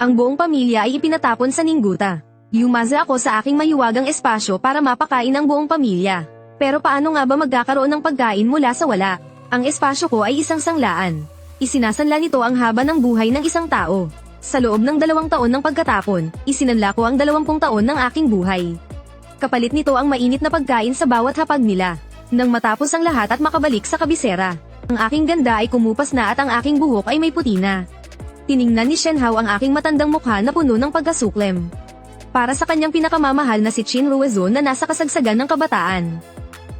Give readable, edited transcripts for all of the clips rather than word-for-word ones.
Ang buong pamilya ay ipinatapon sa Ninguta. Yumaza ako sa aking mahiwagang espasyo para mapakain ang buong pamilya. Pero paano nga ba magkakaroon ng pagkain mula sa wala? Ang espasyo ko ay isang sanglaan. Isinasanla nito ang haba ng buhay ng isang tao. Sa loob ng 2 taon ng pagkatapon, isinanla ko ang 20 taon ng aking buhay. Kapalit nito ang mainit na pagkain sa bawat hapag nila. Nang matapos ang lahat at makabalik sa kabisera, ang aking ganda ay kumupas na at ang aking buhok ay may puti na. Tiningnan ni Shenhao ang aking matandang mukha na puno ng pagkasuklem. Para sa kanyang pinakamamahal na si Qin Ruizon na nasa kasagsagan ng kabataan.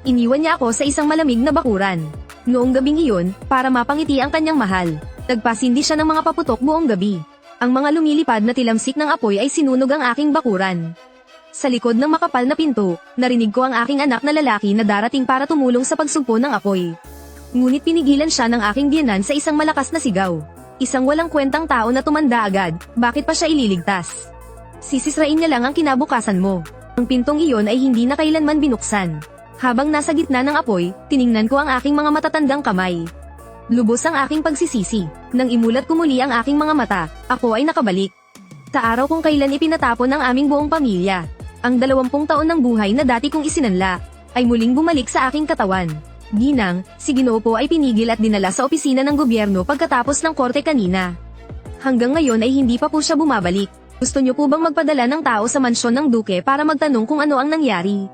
Iniwan niya ako sa isang malamig na bakuran. Noong gabing iyon, para mapangiti ang kanyang mahal, nagpasindi siya ng mga paputok buong gabi. Ang mga lumilipad na tilamsik ng apoy ay sinunog ang aking bakuran. Sa likod ng makapal na pinto, narinig ko ang aking anak na lalaki na darating para tumulong sa pagsugpo ng apoy. Ngunit pinigilan siya ng aking biyenan sa isang malakas na sigaw. Isang walang kwentang tao na tumanda agad, bakit pa siya ililigtas? Sisisrain niya lang ang kinabukasan mo. Ang pintong iyon ay hindi na kailanman binuksan. Habang nasa gitna ng apoy, tiningnan ko ang aking mga matatandang kamay. Lubos ang aking pagsisisi. Nang imulat ko muli ang aking mga mata, ako ay nakabalik. Sa araw kung kailan ipinatapon ng aming buong pamilya, ang 20 taon ng buhay na dati kong isinanla, ay muling bumalik sa aking katawan. Ginang, si Ginoo po ay pinigil at dinala sa opisina ng gobyerno pagkatapos ng korte kanina. Hanggang ngayon ay hindi pa po siya bumabalik. Gusto niyo po bang magpadala ng tao sa mansyon ng duke para magtanong kung ano ang nangyari?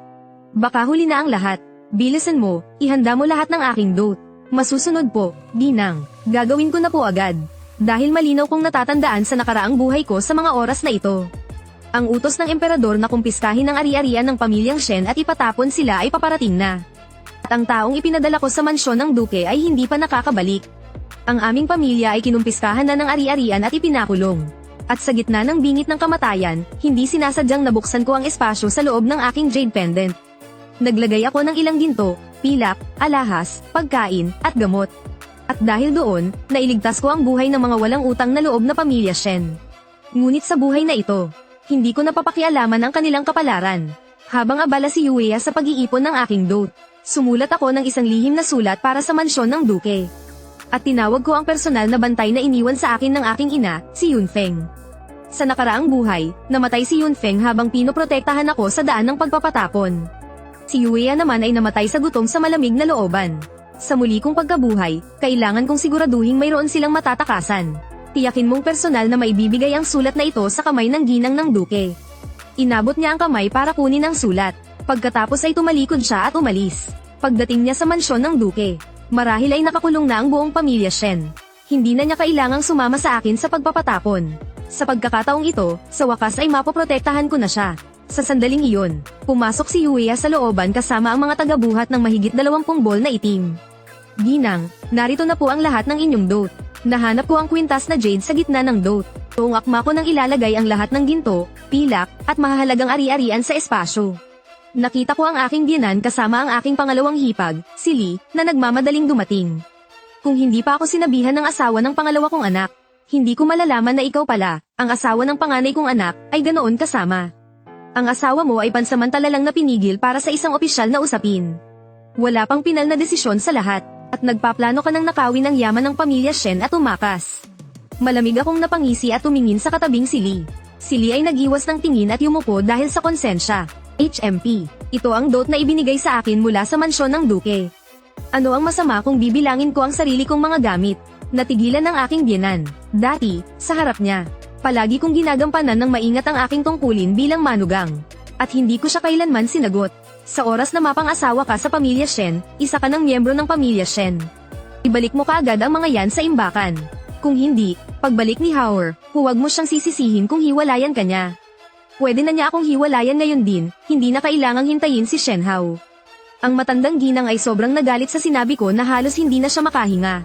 Baka huli na ang lahat. Bilisan mo, ihanda mo lahat ng aking dote. Masusunod po, Ginang. Gagawin ko na po agad. Dahil malinaw kong natatandaan sa nakaraang buhay ko sa mga oras na ito. Ang utos ng emperador na kumpiskahin ang ari-arian ng pamilyang Shen at ipatapon sila ay paparating na. At ang taong ipinadala ko sa mansyon ng duke ay hindi pa nakakabalik. Ang aming pamilya ay kinumpiskahan na ng ari-arian at ipinakulong. At sa gitna ng bingit ng kamatayan, hindi sinasadyang nabuksan ko ang espasyo sa loob ng aking jade pendant. Naglagay ako ng ilang ginto, pilak, alahas, pagkain, at gamot. At dahil doon, nailigtas ko ang buhay ng mga walang utang na loob na pamilya Shen. Ngunit sa buhay na ito, hindi ko napapakialaman ang kanilang kapalaran. Habang abala si Yuya sa pag-iipon ng aking dote, sumulat ako ng isang lihim na sulat para sa mansyon ng duke. At tinawag ko ang personal na bantay na iniwan sa akin ng aking ina, si Yunfeng. Sa nakaraang buhay, namatay si Yunfeng habang pinoprotektahan ako sa daan ng pagpapatapon. Si Yuya naman ay namatay sa gutom sa malamig na looban. Sa muli kong pagkabuhay, kailangan kong siguraduhin mayroon silang matatakasan. Tiyakin mong personal na maibibigay ang sulat na ito sa kamay ng ginang ng duke. Inabot niya ang kamay para kunin ang sulat. Pagkatapos ay tumalikod siya at umalis. Pagdating niya sa mansyon ng duke, marahil ay nakakulong na ang buong pamilya Shen. Hindi na niya kailangang sumama sa akin sa pagpapatapon. Sa pagkakataong ito, sa wakas ay mapoprotektahan ko na siya. Sa sandaling iyon, pumasok si Yuya sa looban kasama ang mga tagabuhat ng mahigit 20 bol na itim. Ginang, narito na po ang lahat ng inyong dote. Nahanap ko ang kwintas na jade sa gitna ng dote. Tuong akma ko nang ilalagay ang lahat ng ginto, pilak, at mahahalagang ari-arian sa espasyo. Nakita ko ang aking biyenan kasama ang aking pangalawang hipag, si Lee, na nagmamadaling dumating. Kung hindi pa ako sinabihan ng asawa ng pangalawa kong anak, hindi ko malalaman na ikaw pala, ang asawa ng panganay kong anak, ay ganoon kasama. Ang asawa mo ay pansamantala lang na pinigil para sa isang opisyal na usapin. Wala pang pinal na desisyon sa lahat, at nagpaplano ka ng nakawin ang yaman ng pamilya Shen at umakas. Malamig akong napangisi at tumingin sa katabing si Lee. Si Lee ay nagiwas ng tingin at yumuko dahil sa konsensya. HMP. Ito ang dote na ibinigay sa akin mula sa mansyon ng duke. Ano ang masama kung bibilangin ko ang sarili kong mga gamit? Natigilan ng aking biyenan. Dati, sa harap niya. Palagi kong ginagampanan ng maingat ang aking tungkulin bilang manugang. At hindi ko siya kailanman sinagot. Sa oras na mapang-asawa ka sa pamilya Shen, isa ka ng miyembro ng pamilya Shen. Ibalik mo kaagad ang mga yan sa imbakan. Kung hindi, pagbalik ni Howard, huwag mo siyang sisisihin kung hiwalayan ka niya. Pwede na niya akong hiwalayan ngayon din, hindi na kailangang hintayin si Shenhao. Ang matandang ginang ay sobrang nagalit sa sinabi ko na halos hindi na siya makahinga.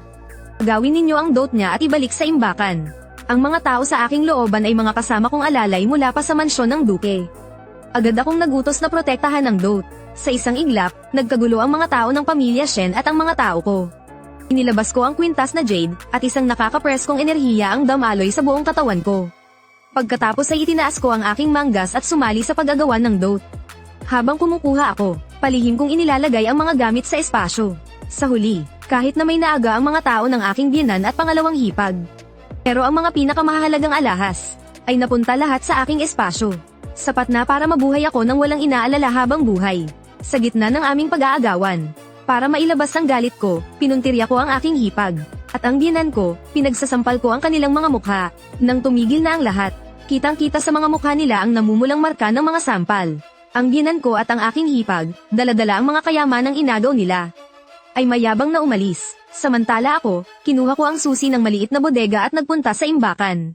Gawin ninyo ang dote niya at ibalik sa imbakan. Ang mga tao sa aking looban ay mga kasama kong alalay mula pa sa mansyon ng duke. Agad akong nagutos na protektahan ng dote. Sa isang iglap, nagkagulo ang mga tao ng pamilya Shen at ang mga tao ko. Inilabas ko ang kwintas na jade, at isang nakakapreskong enerhiya ang damaloy sa buong katawan ko. Pagkatapos ay itinaas ko ang aking manggas at sumali sa paggagawa ng dote. Habang kumukuha ako, palihim kong inilalagay ang mga gamit sa espasyo. Sa huli, kahit na may naaga ang mga tao ng aking biyenan at pangalawang hipag. Pero ang mga pinakamahalagang alahas, ay napunta lahat sa aking espasyo. Sapat na para mabuhay ako nang walang inaalala habang buhay. Sa gitna ng aming pag-aagawan. Para mailabas ang galit ko, pinuntirya ko ang aking hipag. At ang biyenan ko, pinagsasampal ko ang kanilang mga mukha. Nang tumigil na ang lahat, kitang-kita sa mga mukha nila ang namumulang marka ng mga sampal. Ang biyenan ko at ang aking hipag, dala-dala ang mga kayamanang inagaw nila. Ay mayabang na umalis. Samantala ako, kinuha ko ang susi ng maliit na bodega at nagpunta sa imbakan.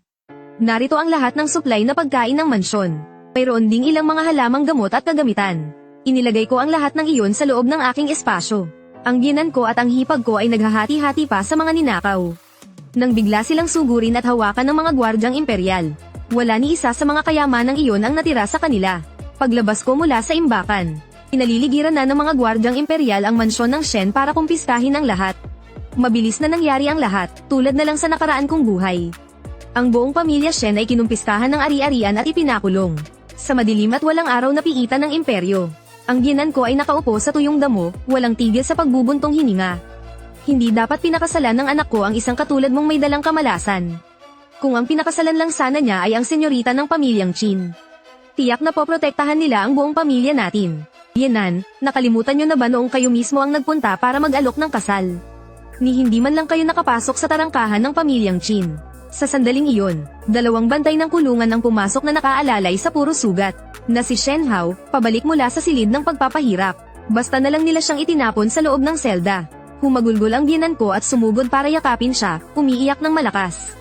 Narito ang lahat ng supply na pagkain ng mansyon. Mayroon ding ilang mga halamang gamot at kagamitan. Inilagay ko ang lahat ng iyon sa loob ng aking espasyo. Ang biyenan ko at ang hipag ko ay naghahati-hati pa sa mga ninakaw. Nang bigla silang sugurin at hawakan ng mga gwardyang imperial. Wala ni isa sa mga kayamanang iyon ang natira sa kanila. Paglabas ko mula sa imbakan, pinaliligiran na ng mga gwardyang imperial ang mansyon ng Shen para kumpiskahin ang lahat. Mabilis na nangyari ang lahat, tulad na lang sa nakaraan kong buhay. Ang buong pamilya Shen ay kinumpiskahan ng ari-arian at ipinakulong. Sa madilim at walang araw na piitan ng imperyo. Ang biyenan ko ay nakaupo sa tuyong damo, walang tigil sa pagbubuntong hininga. Hindi dapat pinakasalan ng anak ko ang isang katulad mong may dalang kamalasan. Kung ang pinakasalan lang sana niya ay ang senyorita ng pamilyang Qin. Tiyak na poprotektahan nila ang buong pamilya natin. Biyenan, nakalimutan nyo na ba noong kayo mismo ang nagpunta para mag-alok ng kasal? Ni hindi man lang kayo nakapasok sa tarangkahan ng pamilyang Qin. Sa sandaling iyon, 2 bantay ng kulungan ang pumasok na nakaalalay sa puro sugat. Na si Shen Hao, pabalik mula sa silid ng pagpapahirap. Basta na lang nila siyang itinapon sa loob ng selda. Humagulgol ang biyenan ko at sumugod para yakapin siya, umiiyak ng malakas.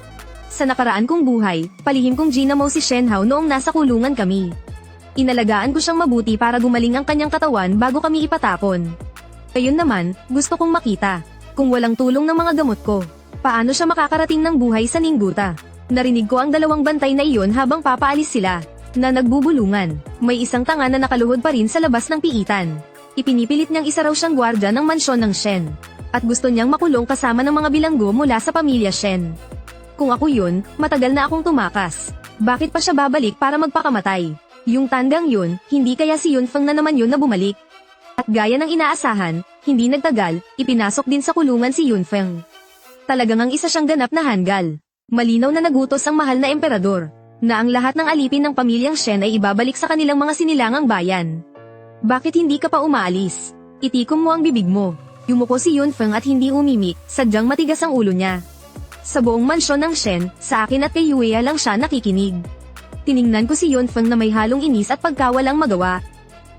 Sa nakaraan kong buhay, palihim kong ginamo si Shen Hao noong nasa kulungan kami. Inalagaan ko siyang mabuti para gumaling ang kanyang katawan bago kami ipatapon. Ngayon naman, gusto kong makita, kung walang tulong ng mga gamot ko, paano siya makakarating ng buhay sa Ningguta. Narinig ko ang 2 bantay na iyon habang papaalis sila, na nagbubulungan. May isang tanga na nakaluhod pa rin sa labas ng piitan. Ipinipilit niyang isa raw siyang gwardya ng mansyon ng Shen. At gusto niyang makulong kasama ng mga bilanggo mula sa pamilya Shen. Kung ako yun, matagal na akong tumakas. Bakit pa siya babalik para magpakamatay? Yung tandang yun, hindi kaya si Yunfeng na naman yun na bumalik? At gaya ng inaasahan, hindi nagtagal, ipinasok din sa kulungan si Yunfeng. Talagang ang isa siyang ganap na hanggal. Malinaw na nagutos ang mahal na emperador, na ang lahat ng alipin ng pamilyang Shen ay ibabalik sa kanilang mga sinilangang bayan. Bakit hindi ka pa umaalis? Itikom mo ang bibig mo. Yumuko si Yunfeng at hindi umimik, sadyang matigas ang ulo niya. Sa buong mansyon ng Shen, sa akin at kay Yuya lang siya nakikinig. Tiningnan ko si Yunfeng na may halong inis at pagkawalang magawa.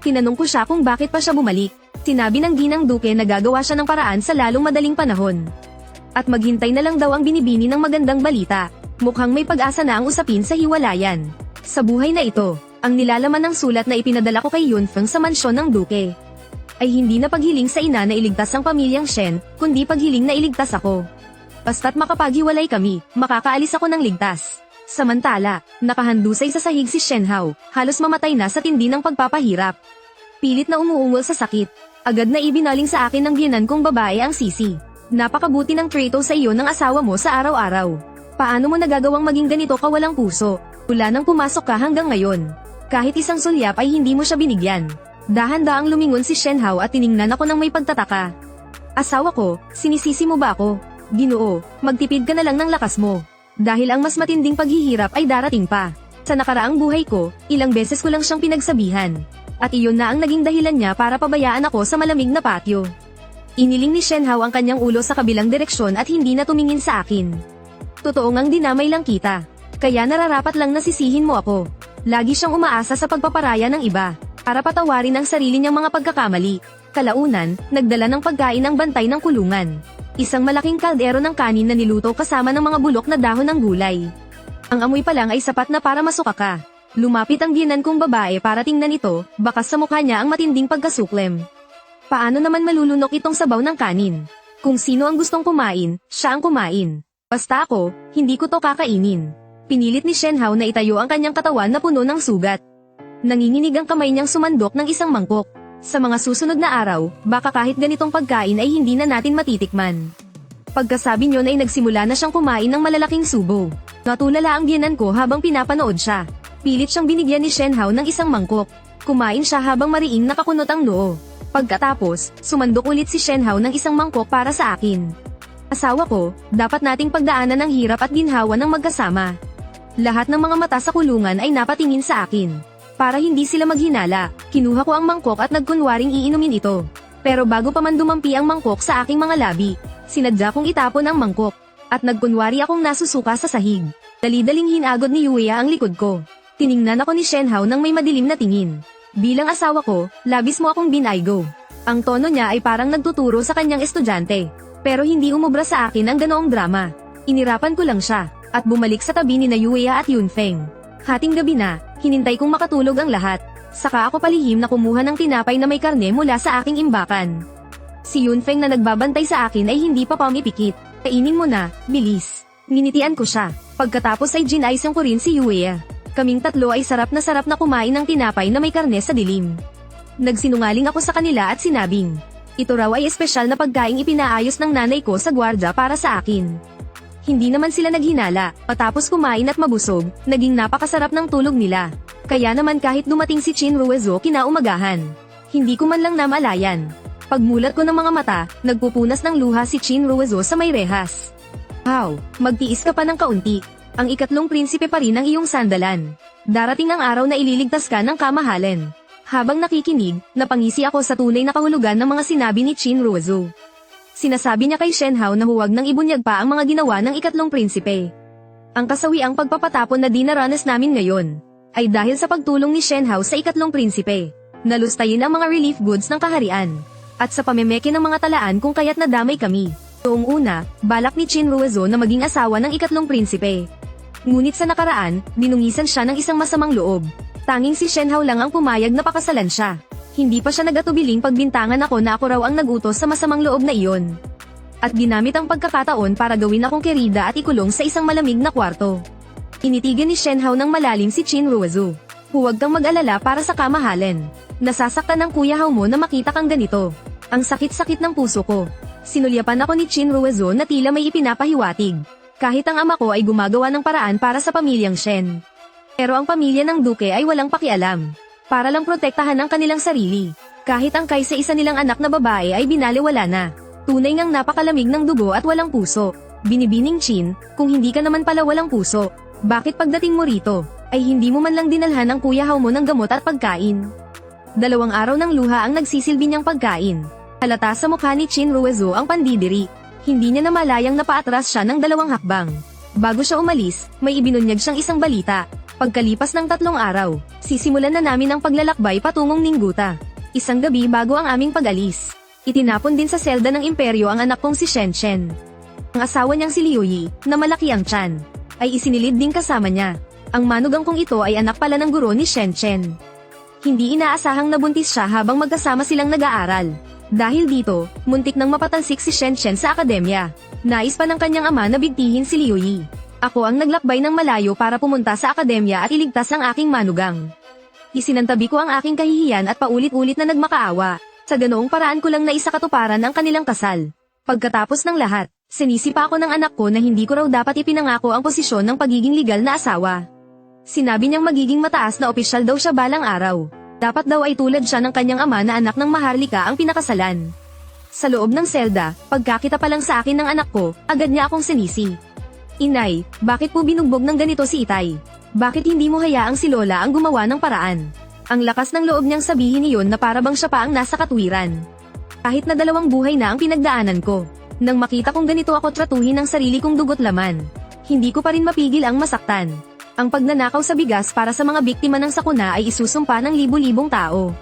Tinanong ko siya kung bakit pa siya bumalik. Sinabi ng ginang duke na gagawa siya ng paraan sa lalong madaling panahon. At maghintay na lang daw ang binibini ng magandang balita. Mukhang may pag-asa na ang usapin sa hiwalayan. Sa buhay na ito, ang nilalaman ng sulat na ipinadala ko kay Yunfeng sa mansyon ng duke ay hindi na paghiling sa ina na iligtas ang pamilyang Shen, kundi paghiling na iligtas ako. Basta't makapaghiwalay kami, makakaalis ako ng ligtas. Samantala, nakahandusay sa sahig si Shen Hao, halos mamatay na sa tindi ng pagpapahirap. Pilit na umuungol sa sakit. Agad na ibinaling sa akin ng biyenan kong babae ang sisi. Napakabuti ng trato sa iyo ng asawa mo sa araw-araw. Paano mo nagagawang maging ganito kawalang puso? Wala nang pumasok ka hanggang ngayon. Kahit isang sulyap ay hindi mo siya binigyan. Dahan-daang lumingon si Shen Hao at tiningnan ako ng may pagtataka. Asawa ko, sinisisi mo ba ako? Ginoo, magtipid ka na lang ng lakas mo. Dahil ang mas matinding paghihirap ay darating pa. Sa nakaraang buhay ko, ilang beses ko lang siyang pinagsabihan. At iyon na ang naging dahilan niya para pabayaan ako sa malamig na patio. Iniling ni Shen Hao ang kanyang ulo sa kabilang direksyon at hindi na tumingin sa akin. Totoo ngang dinamay lang kita. Kaya nararapat lang na sisihin mo ako. Lagi siyang umaasa sa pagpaparaya ng iba, para patawarin ang sarili niyang mga pagkakamali. Kalaunan, nagdala ng pagkain ang bantay ng kulungan. Isang malaking kaldero ng kanin na niluto kasama ng mga bulok na dahon ng gulay. Ang amoy pa lang ay sapat na para masuka ka. Lumapit ang biyenan kong babae para tingnan ito, bakas sa mukha niya ang matinding pagkasuklem. Paano naman malulunok itong sabaw ng kanin? Kung sino ang gustong kumain, siya ang kumain. Basta ako, hindi ko to kakainin. Pinilit ni Shen Hao na itayo ang kanyang katawan na puno ng sugat. Nanginginig ang kamay niyang sumandok ng isang mangkok. Sa mga susunod na araw, baka kahit ganitong pagkain ay hindi na natin matitikman. Pagkasabi niyon ay nagsimula na siyang kumain ng malalaking subo. Natulala ang biyenan ko habang pinapanood siya. Pilit siyang binigyan ni Shen Hao ng isang mangkok. Kumain siya habang mariing nakakunot ang noo. Pagkatapos, sumandok ulit si Shen Hao ng isang mangkok para sa akin. Asawa ko, dapat nating pagdaanan ng hirap at ginhawa ng magkasama. Lahat ng mga mata sa kulungan ay napatingin sa akin. Para hindi sila maghinala, kinuha ko ang mangkok at nagkunwaring iinumin ito. Pero bago pa man dumampi ang mangkok sa aking mga labi, sinadya kong itapon ang mangkok. At nagkunwari akong nasusuka sa sahig. Dali-daling hinagod ni Yuya ang likod ko. Tiningnan ako ni Shenhao nang may madilim na tingin. Bilang asawa ko, labis mo akong binaygo. Ang tono niya ay parang nagtuturo sa kanyang estudyante. Pero hindi umubra sa akin ang ganoong drama. Inirapan ko lang siya, at bumalik sa tabi ni na Yuya at Yunfeng. Hating gabi na, hinintay kong makatulog ang lahat. Saka ako palihim na kumuha ng tinapay na may karne mula sa aking imbakan. Si Yunfeng na nagbabantay sa akin ay hindi pa pumipikit. Kainin mo na, bilis. Nginitian ko siya. Pagkatapos ay ginaysan ko rin si Yuya. Kaming tatlo ay sarap na kumain ng tinapay na may karne sa dilim. Nagsinungaling ako sa kanila at sinabing, ito raw ay espesyal na pagkaing ipinaayos ng nanay ko sa gwardya para sa akin. Hindi naman sila naghinala, patapos kumain at mabusog, naging napakasarap ng tulog nila. Kaya naman kahit dumating si Chin Ruizo kinaumagahan, hindi ko man lang namalayan. Pagmulat ko ng mga mata, nagpupunas ng luha si Chin Ruizo sa may rehas. How, magtiis ka pa ng kaunti. Ang ikatlong prinsipe pa rin ang iyong sandalan. Darating ang araw na ililigtas ka ng kamahalan. Habang nakikinig, napangisi ako sa tunay na kahulugan ng mga sinabi ni Chin Ruizo. Sinasabi niya kay Shenhao na huwag nang ibunyag pa ang mga ginawa ng ikatlong prinsipe. Ang kasawiang pagpapatapon na dinaranas namin ngayon, ay dahil sa pagtulong ni Shenhao sa ikatlong prinsipe. Nalustayin ang mga relief goods ng kaharian, at sa pamemeke ng mga talaan kung kaya't nadamay kami. Noong una, balak ni Chin Ruizo na maging asawa ng ikatlong prinsipe. Ngunit sa nakaraan, dinungisan siya ng isang masamang loob. Tanging si Shenhao lang ang pumayag na pakasalan siya. Hindi pa siya nagatubiling pagbintangan ako na ako raw ang nagutos sa masamang loob na iyon. At ginamit ang pagkakataon para gawin akong kerida at ikulong sa isang malamig na kwarto. Initigan ni Shenhao ng malalim si Chin Ruizo. Huwag kang mag-alala para sa kamahalan. Nasasaktan ng kuya Hao mo na makita kang ganito. Ang sakit-sakit ng puso ko. Sinulyapan ako ni Chin Ruizo na tila may ipinapahiwatig. Kahit ang ama ko ay gumagawa ng paraan para sa pamilyang Shen. Pero ang pamilya ng Duke ay walang pakialam. Para lang protektahan ang kanilang sarili. Kahit ang kaysa isa nilang anak na babae ay binaliwala na. Tunay ngang napakalamig ng dugo at walang puso. Binibining Chin, kung hindi ka naman pala walang puso, bakit pagdating mo rito, ay hindi mo man lang dinalhan ang kuya Hao mo ng gamot at pagkain? 2 araw ng luha ang nagsisilbi niyang pagkain. Halata sa mukha ni Chin Ruizo ang pandidiri. Hindi niya namalayang napaatras siya ng 2 hakbang. Bago siya umalis, may ibinunyag siyang isang balita. Pagkalipas ng 3 araw, sisimulan na namin ang paglalakbay patungong Ningguta. Isang gabi bago ang aming pag-alis, itinapon din sa selda ng imperyo ang anak kong si Shen. Ang asawa niyang si Liu Yi, na malaki ang tiyan, ay isinilid din kasama niya. Ang manugang kong ito ay anak pala ng guro ni Shen. Hindi inaasahang nabuntis siya habang magkasama silang nag-aaral. Dahil dito, muntik nang mapatalsik si Shen sa akademya. Nais pa ng kanyang ama na bigtihin si Liu Yi. Ako ang naglakbay ng malayo para pumunta sa akademya at iligtas ang aking manugang. Isinantabi ko ang aking kahihiyan at paulit-ulit na nagmakaawa. Sa ganoong paraan ko lang naisakatuparan ang kanilang kasal. Pagkatapos ng lahat, sinisipa ako ng anak ko na hindi ko raw dapat ipinangako ang posisyon ng pagiging legal na asawa. Sinabi niyang magiging mataas na opisyal daw siya balang araw. Dapat daw ay tulad siya ng kanyang ama na anak ng Maharlika ang pinakasalan. Sa loob ng selda, pagkakita pa lang sa akin ng anak ko, agad niya akong sinisi. Inay, bakit po binugbog ng ganito si Itay? Bakit hindi mo hayaang si Lola ang gumawa ng paraan? Ang lakas ng loob niyang sabihin iyon na parabang siya pa ang nasa katwiran. Kahit na 2 buhay na ang pinagdaanan ko. Nang makita kong ganito ako tratuhin ng sarili kong dugot laman, hindi ko pa rin mapigil ang masaktan. Ang pagnanakaw sa bigas para sa mga biktima ng sakuna ay isusumpa ng libu-libong tao.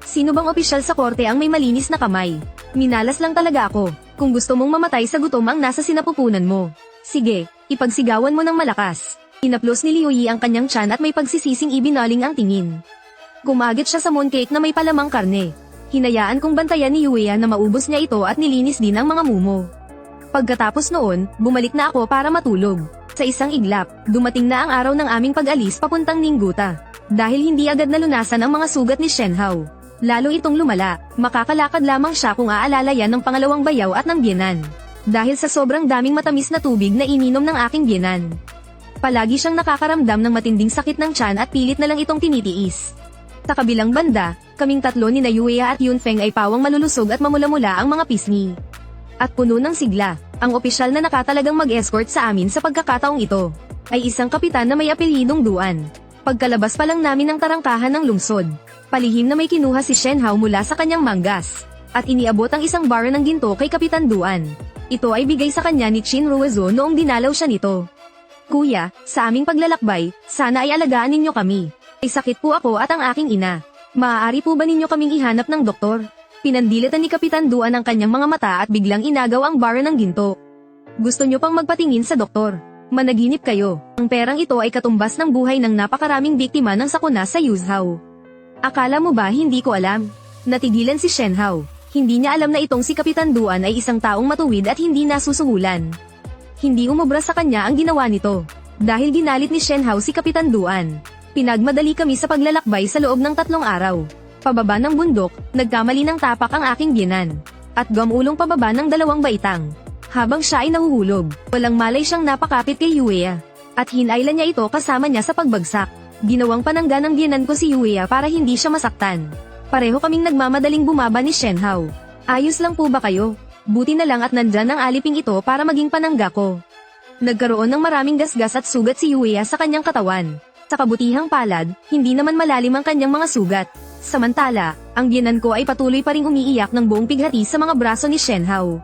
Sino bang opisyal sa korte ang may malinis na kamay? Minalas lang talaga ako. Kung gusto mong mamatay sa gutom ang nasa sinapupunan mo, sige, ipagsigawan mo ng malakas. Inaplos ni Liu Yi ang kanyang tiyan at may pagsisising ibinaling ang tingin. Gumagit siya sa mooncake na may palamang karne. Hinayaan kong bantayan ni Yuya na maubos niya ito at nilinis din ang mga mumo. Pagkatapos noon, bumalik na ako para matulog. Sa isang iglap, dumating na ang araw ng aming pag-alis papuntang Ningguta. Dahil hindi agad nalunasan ang mga sugat ni Shenhao, lalo itong lumala, makakalakad lamang siya kung aalala yan ng pangalawang bayaw at ng biyenan. Dahil sa sobrang daming matamis na tubig na ininom ng aking biyenan. Palagi siyang nakakaramdam ng matinding sakit ng tiyan at pilit na lang itong tinitiis. Sa kabilang banda, kaming tatlo ni Yuya at Yunfeng ay pawang malulusog at mamula-mula ang mga pisngi. At puno ng sigla, ang opisyal na nakatalagang mag-escort sa amin sa pagkakataong ito. ay isang kapitan na may apelyidong Duan. Pagkalabas pa lang namin ng tarangkahan ng lungsod, palihim na may kinuha si Shen Hao mula sa kanyang manggas, at iniabot ang isang bara ng ginto kay Kapitan Duan. Ito ay bigay sa kanya ni Chin Ruizo noong dinalaw siya nito. Kuya, sa aming paglalakbay, sana ay alagaan ninyo kami. Ay sakit po ako at ang aking ina. Maaari po ba ninyo kaming ihanap ng doktor? Pinandilitan ni Kapitan Duan ang kanyang mga mata at biglang inagaw ang bara ng ginto. Gusto nyo pang magpatingin sa doktor? Managinip kayo. Ang perang ito ay katumbas ng buhay ng napakaraming biktima ng sakuna sa Yuzhou. Akala mo ba hindi ko alam? Natigilan si Shen Hao. Hindi niya alam na itong si Kapitan Duan ay isang taong matuwid at hindi nasusuhulan. Hindi umubra sa kanya ang ginawa nito. Dahil ginalit ni Shen Hao si Kapitan Duan, pinagmadali kami sa paglalakbay sa loob ng 3 araw. Pababa ng bundok, nagkamali ng tapak ang aking biyenan. At gumulong pababa ng 2 baitang. Habang siya ay nahuhulog, walang malay siyang napakapit kay Yuea. At hinailan niya ito kasama niya sa pagbagsak. Ginawang panangga ng biyenan ko si Yuea para hindi siya masaktan. Pareho kaming nagmamadaling bumaba ni Shen Hao. Ayos lang po ba kayo? Buti na lang at nandyan ang aliping ito para maging panangga ko. Nagkaroon ng maraming gasgas at sugat si Yuea sa kanyang katawan. Sa kabutihang palad, hindi naman malalim ang kanyang mga sugat. Samantala, ang biyenan ko ay patuloy pa ring umiiyak ng buong pighati sa mga braso ni Shen Hao.